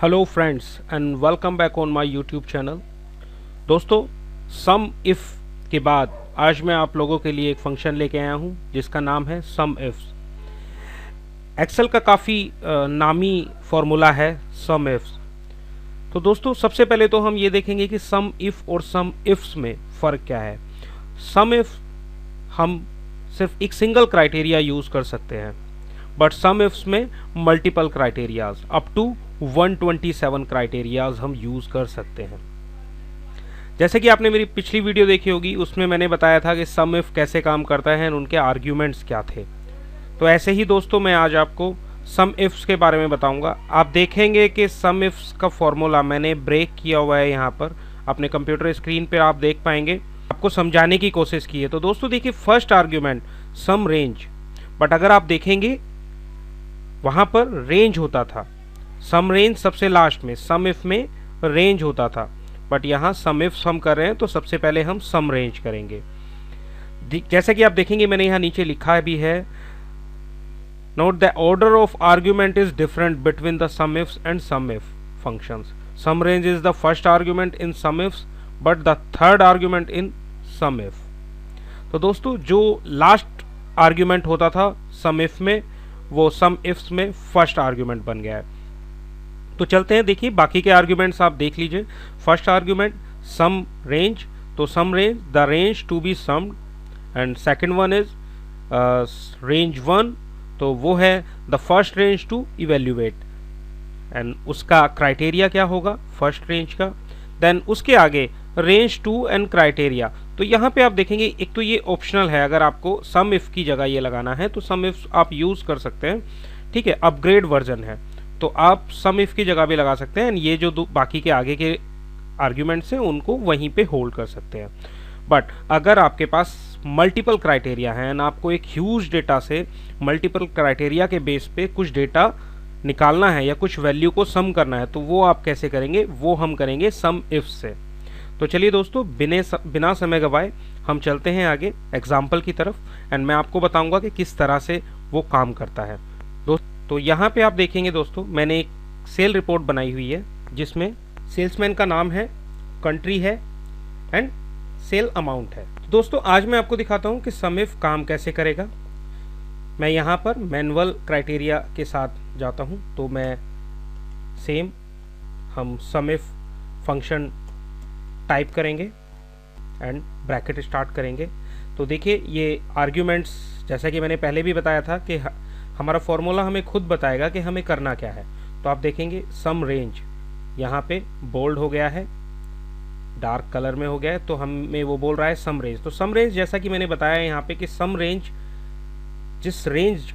Hello friends and welcome back on my YouTube channel. दोस्तों, सम if के बाद आज मैं आप लोगों के लिए एक फंक्शन लेके आया हूं जिसका नाम है सम इफ्स। एक्सेल का काफ़ी नामी फॉर्मूला है सम इफ्स। तो दोस्तों, सबसे पहले तो हम ये देखेंगे कि सम इफ और सम इफ्स में फ़र्क क्या है। सम इफ हम सिर्फ एक सिंगल क्राइटेरिया यूज़ कर सकते हैं, बट सम इफ्स में multiple criterias up to 127 criterias हम यूज कर सकते हैं। जैसे कि आपने मेरी पिछली वीडियो देखी होगी, उसमें मैंने बताया था कि सम इफ कैसे काम करता है और उनके आर्ग्यूमेंट्स क्या थे। तो ऐसे ही दोस्तों मैं आज आपको सम इफ्स के बारे में बताऊंगा। आप देखेंगे कि सम इफ्स का फॉर्मूला मैंने ब्रेक किया हुआ है यहाँ पर अपने कंप्यूटर स्क्रीन पर, आप देख पाएंगे। आपको समझाने की कोशिश की है। तो दोस्तों देखिए, first argument sum range, but अगर आप देखेंगे वहां पर रेंज होता था। सम रेंज सबसे लास्ट में, सम इफ में रेंज होता था, बट यहाँ सम इफ हम कर रहे हैं तो सबसे पहले हम सम रेंज करेंगे। जैसे कि आप देखेंगे मैंने यहाँ नीचे लिखा भी है, note the order of argument is different between the SUMIFS and SUMIF functions. Sum range is the first argument in SUMIFS but the third argument in SUMIF. तो दोस्तों, जो last argument होता था सम if में, वो सम ifs में first argument बन गया है। तो चलते हैं, देखिए बाकी के आर्ग्यूमेंट्स आप देख लीजिए। फर्स्ट आर्ग्यूमेंट सम रेंज, तो sum range the range to be summed, and second one is range one, तो वो है the first range to evaluate, and उसका क्राइटेरिया क्या होगा फर्स्ट रेंज का। देन उसके आगे रेंज टू एंड क्राइटेरिया। तो यहाँ पे आप देखेंगे एक तो ये ऑप्शनल है, अगर आपको सम इफ की जगह ये लगाना है तो सम इफ आप यूज कर सकते हैं, ठीक है। अपग्रेड वर्जन है तो आप सम इफ की जगह भी लगा सकते हैं, ये जो बाकी के आगे के आर्ग्यूमेंट्स हैं उनको वहीं पे होल्ड कर सकते हैं। बट अगर आपके पास मल्टीपल क्राइटेरिया है एंड आपको एक ह्यूज डेटा से मल्टीपल क्राइटेरिया के बेस पे कुछ डेटा निकालना है या कुछ वैल्यू को सम करना है, तो वो आप कैसे करेंगे, वो हम करेंगे सम इफ से। तो चलिए दोस्तों, बिना समय गवाए हम चलते हैं आगे एग्जाम्पल की तरफ, एंड मैं आपको बताऊंगा कि किस तरह से वो काम करता है। तो यहाँ पे आप देखेंगे दोस्तों, मैंने एक सेल रिपोर्ट बनाई हुई है जिसमें सेल्समैन का नाम है, कंट्री है एंड सेल अमाउंट है। दोस्तों आज मैं आपको दिखाता हूँ कि सम इफ काम कैसे करेगा। मैं यहाँ पर मैनुअल क्राइटेरिया के साथ जाता हूँ, तो मैं सेम हम सम इफ फंक्शन टाइप करेंगे एंड ब्रैकेट स्टार्ट करेंगे। तो देखिए ये आर्ग्यूमेंट्स, जैसा कि मैंने पहले भी बताया था कि हमारा फॉर्मूला हमें खुद बताएगा कि हमें करना क्या है। तो आप देखेंगे सम रेंज यहाँ पे बोल्ड हो गया है, डार्क कलर में हो गया है, तो हमें वो बोल रहा है सम रेंज। तो सम रेंज जैसा कि मैंने बताया यहाँ पे कि सम रेंज जिस रेंज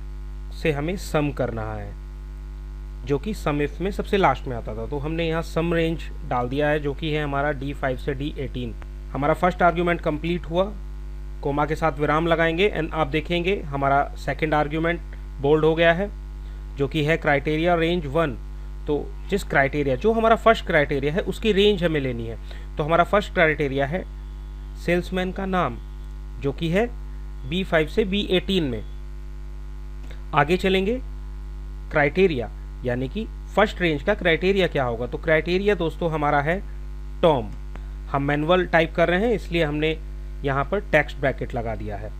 से हमें सम करना है, जो कि सम इफ में सबसे लास्ट में आता था, तो हमने यहाँ सम रेंज डाल दिया है जो कि है हमारा D5 से D18। हमारा फर्स्ट आर्ग्यूमेंट कंप्लीट हुआ, कोमा के साथ विराम लगाएंगे एंड आप देखेंगे हमारा सेकंड आर्ग्यूमेंट बोल्ड हो गया है जो कि है क्राइटेरिया रेंज 1। तो जिस क्राइटेरिया, जो हमारा फर्स्ट क्राइटेरिया है उसकी रेंज हमें लेनी है। तो हमारा फर्स्ट क्राइटेरिया है सेल्समैन का नाम जो कि है B5 से B18 में। आगे चलेंगे क्राइटेरिया, यानी कि फर्स्ट रेंज का क्राइटेरिया क्या होगा। तो क्राइटेरिया दोस्तों हमारा है टॉम। हम मैनुअल टाइप कर रहे हैं इसलिए हमने यहाँ पर टेक्स्ट ब्रैकेट लगा दिया है।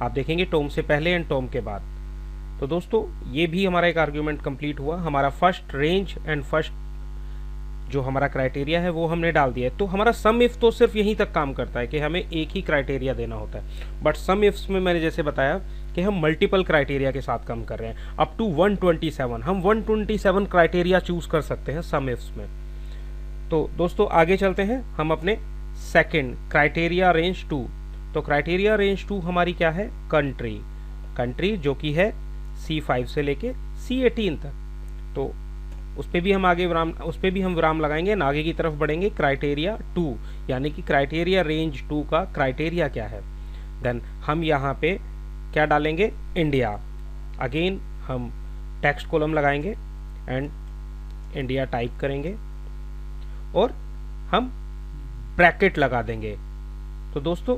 आप देखेंगे टॉम से पहले एंड टॉम के बाद। तो दोस्तों ये भी हमारा एक आर्ग्यूमेंट कंप्लीट हुआ। हमारा फर्स्ट रेंज एंड फर्स्ट जो हमारा क्राइटेरिया है वो हमने डाल दिया है। तो हमारा सम इफ तो सिर्फ यहीं तक काम करता है कि हमें एक ही क्राइटेरिया देना होता है, बट सम इफ्स में मैंने जैसे बताया कि हम मल्टीपल क्राइटेरिया के साथ काम कर रहे हैं अप टू 127। हम 127 क्राइटेरिया चूज कर सकते हैं सम इफ्स में। तो दोस्तों आगे चलते हैं हम अपने सेकंड क्राइटेरिया रेंज 2। तो क्राइटेरिया रेंज 2 हमारी क्या है, कंट्री। कंट्री जो कि है C5 से लेके C18 तक। तो उस पर भी हम विराम लगाएंगे, आगे की तरफ बढ़ेंगे क्राइटेरिया 2, यानी कि क्राइटेरिया रेंज 2 का क्राइटेरिया क्या है। देन हम यहाँ पे क्या डालेंगे, इंडिया। अगेन हम टेक्स्ट कॉलम लगाएंगे एंड इंडिया टाइप करेंगे और हम ब्रैकेट लगा देंगे। तो दोस्तों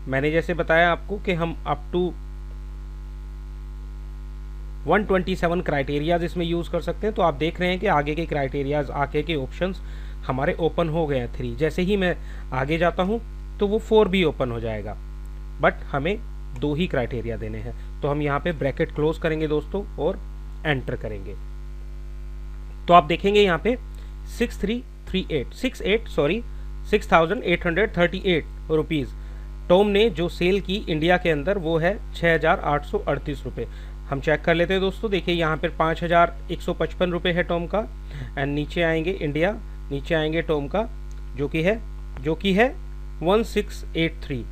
मैंने जैसे बताया आपको कि हम अप टू 127 क्राइटेरियाज इसमें यूज़ कर सकते हैं। तो आप देख रहे हैं कि आगे के क्राइटेरियाज, आगे के ऑप्शंस हमारे ओपन हो गए हैं 3। जैसे ही मैं आगे जाता हूँ तो वो 4 भी ओपन हो जाएगा, बट हमें 2 ही क्राइटेरिया देने हैं। तो हम यहाँ पे ब्रैकेट क्लोज करेंगे दोस्तों और एंटर करेंगे। तो आप देखेंगे यहाँ पे 6,838 रुपीज़ टॉम ने जो सेल की इंडिया के अंदर वो है 6,838 रुपये। हम चेक कर लेते हैं दोस्तों। देखिए यहाँ पर 5,155 रुपये है टॉम का, एंड नीचे आएंगे इंडिया, नीचे आएंगे टॉम का जो कि है 1683।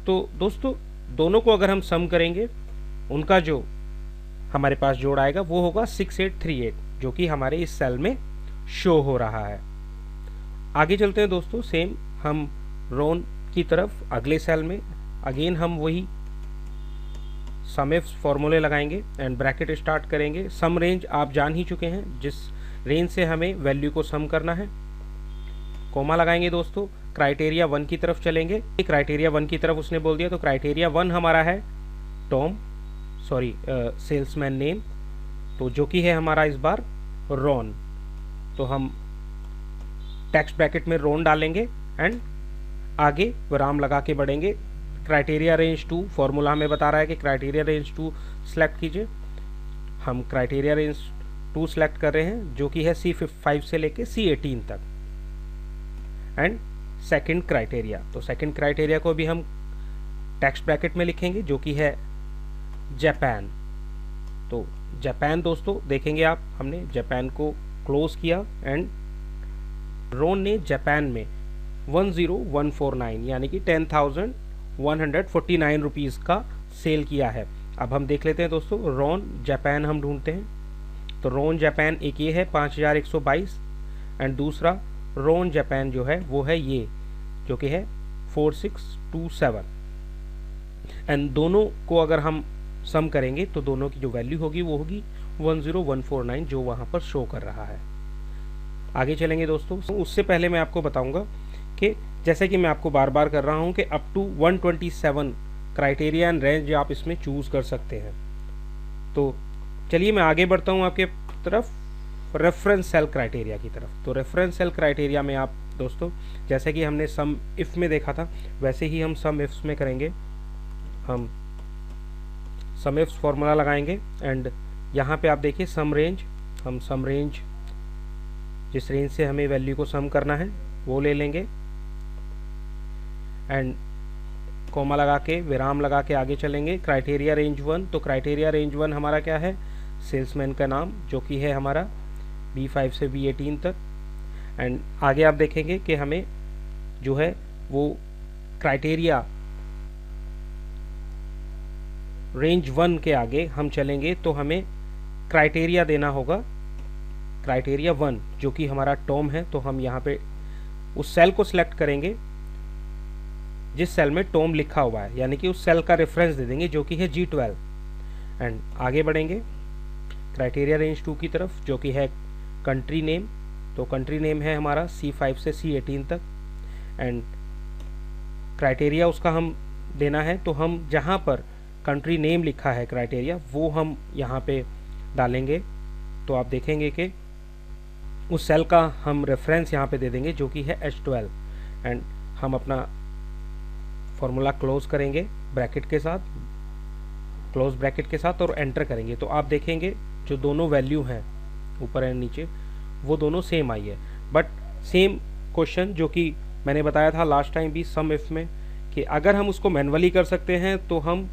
तो दोस्तों दोनों को अगर हम सम करेंगे, उनका जो हमारे पास जोड़ आएगा वो होगा 6838, जो कि हमारे इस सेल में शो हो रहा है। आगे चलते हैं दोस्तों, सेम हम रोन की तरफ अगले सेल में अगेन हम वही सम इफ फॉर्मूले लगाएंगे एंड ब्रैकेट स्टार्ट करेंगे। सम रेंज आप जान ही चुके हैं, जिस रेंज से हमें वैल्यू को सम करना है। कोमा लगाएंगे दोस्तों, क्राइटेरिया 1 की तरफ चलेंगे। क्राइटेरिया 1 की तरफ उसने बोल दिया, तो क्राइटेरिया 1 हमारा है सेल्समैन नेम, तो जो कि है हमारा इस बार रॉन। तो हम टेक्स्ट ब्रैकेट में रॉन डालेंगे एंड आगे विराम लगा के बढ़ेंगे। क्राइटेरिया रेंज 2 फॉर्मूला हमें बता रहा है कि क्राइटेरिया रेंज 2 सेलेक्ट कीजिए। हम क्राइटेरिया रेंज 2 सेलेक्ट कर रहे हैं, जो कि है C5 से लेके C18 तक। एंड सेकंड क्राइटेरिया, तो सेकंड क्राइटेरिया को भी हम टेक्स्ट ब्रैकेट में लिखेंगे, जो कि है जापान। तो जापान दोस्तों देखेंगे आप, हमने जापान को क्लोज किया एंड रोन ने जापान में 10149 यानी कि 10,149 रुपीज़ का सेल किया है। अब हम देख लेते हैं दोस्तों, रोन जापान हम ढूंढते हैं। तो रोन जापान एक ये है 5,122 एंड दूसरा रोन जापान जो है वो है ये, जो कि है 4627। एंड दोनों को अगर हम सम करेंगे तो दोनों की जो वैल्यू होगी वो होगी 10149, जो वहाँ पर शो कर रहा है। आगे चलेंगे दोस्तों। उससे पहले मैं आपको बताऊंगा कि जैसे कि मैं आपको बार बार कर रहा हूँ कि up to 127 criteria and range आप इसमें चूज़ कर सकते हैं। तो चलिए मैं आगे बढ़ता हूँ आपके तरफ, रेफरेंस सेल क्राइटेरिया की तरफ। तो रेफरेंस सेल क्राइटेरिया में आप दोस्तों, जैसे कि हमने सम इफ में देखा था, वैसे ही हम सम इफ्स में करेंगे। हम सम इफ्स फॉर्मूला लगाएंगे एंड यहाँ पे आप देखिए सम रेंज, हम सम रेंज जिस रेंज से हमें वैल्यू को सम करना है वो ले लेंगे एंड कोमा लगा के विराम लगा के आगे चलेंगे। क्राइटेरिया रेंज 1, तो क्राइटेरिया रेंज 1 हमारा क्या है, सेल्समैन का नाम, जो कि है हमारा B5 से B18 तक। एंड आगे आप देखेंगे कि हमें जो है वो क्राइटेरिया रेंज 1 के आगे हम चलेंगे तो हमें क्राइटेरिया देना होगा क्राइटेरिया 1, जो कि हमारा टॉम है। तो हम यहाँ पे उस सेल को सिलेक्ट करेंगे जिस सेल में टॉम लिखा हुआ है, यानी कि उस सेल का रेफरेंस दे देंगे, जो कि है G12। एंड आगे बढ़ेंगे क्राइटेरिया रेंज 2 की तरफ, जो कि है कंट्री नेम। तो कंट्री नेम है हमारा C5 से C18 तक एंड क्राइटेरिया उसका हम देना है। तो हम जहाँ पर कंट्री नेम लिखा है क्राइटेरिया, वो हम यहाँ पे डालेंगे। तो आप देखेंगे कि उस सेल का हम रेफरेंस यहाँ पे दे देंगे, जो कि है H12। एंड हम अपना फॉर्मूला क्लोज करेंगे ब्रैकेट के साथ, क्लोज ब्रैकेट के साथ, और एंटर करेंगे। तो आप देखेंगे जो दोनों वैल्यू हैं ऊपर एंड नीचे, वो दोनों सेम आई है। बट सेम क्वेश्चन जो कि मैंने बताया था लास्ट टाइम भी सम इफ में, कि अगर हम उसको मैनुअली कर सकते हैं तो हम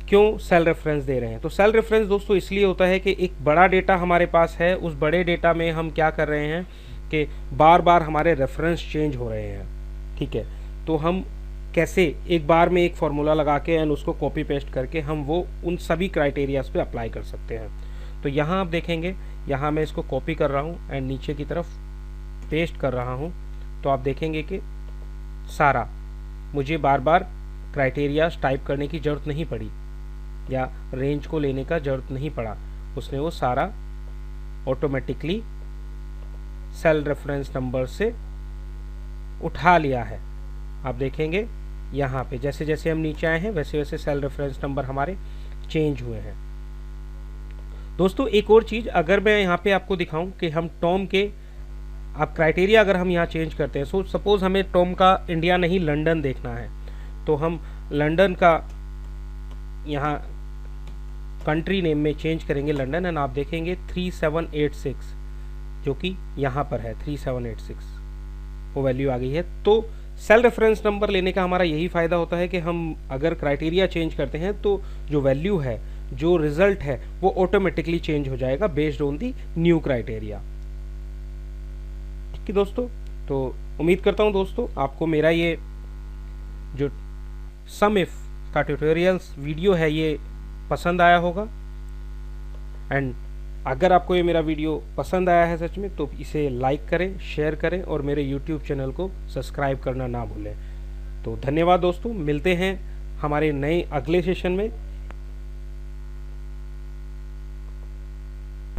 क्यों सेल रेफरेंस दे रहे हैं। तो सेल रेफरेंस दोस्तों इसलिए होता है कि एक बड़ा डेटा हमारे पास है, उस बड़े डेटा में हम क्या कर रहे हैं कि बार बार हमारे रेफरेंस चेंज हो रहे हैं, ठीक है। तो हम कैसे एक बार में एक फार्मूला लगा के एंड उसको कॉपी पेस्ट करके हम वो उन सभी क्राइटेरियाज पे अप्लाई कर सकते हैं। तो यहाँ आप देखेंगे, यहाँ मैं इसको कॉपी कर रहा हूँ एंड नीचे की तरफ पेस्ट कर रहा हूँ। तो आप देखेंगे कि सारा मुझे बार बार क्राइटेरियाज टाइप करने की ज़रूरत नहीं पड़ी या रेंज को लेने का ज़रूरत नहीं पड़ा, उसने वो सारा ऑटोमेटिकली सेल रेफरेंस नंबर से उठा लिया है। आप देखेंगे यहाँ पे जैसे जैसे हम नीचे आए हैं वैसे वैसे सेल रेफरेंस नंबर हमारे चेंज हुए हैं। दोस्तों एक और चीज़, अगर मैं यहाँ पे आपको दिखाऊं कि हम टॉम के अब क्राइटेरिया अगर हम यहाँ चेंज करते हैं, सो सपोज़ हमें टॉम का इंडिया नहीं लंदन देखना है, तो हम लंदन का यहाँ कंट्री नेम में चेंज करेंगे लंदन, एंड आप देखेंगे 3786 जो कि यहाँ पर है 3786 वो वैल्यू आ गई है। तो सेल रेफरेंस नंबर लेने का हमारा यही फ़ायदा होता है कि हम अगर क्राइटेरिया चेंज करते हैं तो जो वैल्यू है, जो रिजल्ट है, वो ऑटोमेटिकली चेंज हो जाएगा based on the new criteria. ठीक है दोस्तों, तो उम्मीद करता हूँ दोस्तों आपको मेरा ये जो सम इफ का ट्यूटोरियल्स वीडियो है ये पसंद आया होगा। एंड अगर आपको ये मेरा वीडियो पसंद आया है सच में, तो इसे लाइक करें, शेयर करें और मेरे यूट्यूब चैनल को सब्सक्राइब करना ना भूलें। तो धन्यवाद दोस्तों, मिलते हैं हमारे नए अगले सेशन में।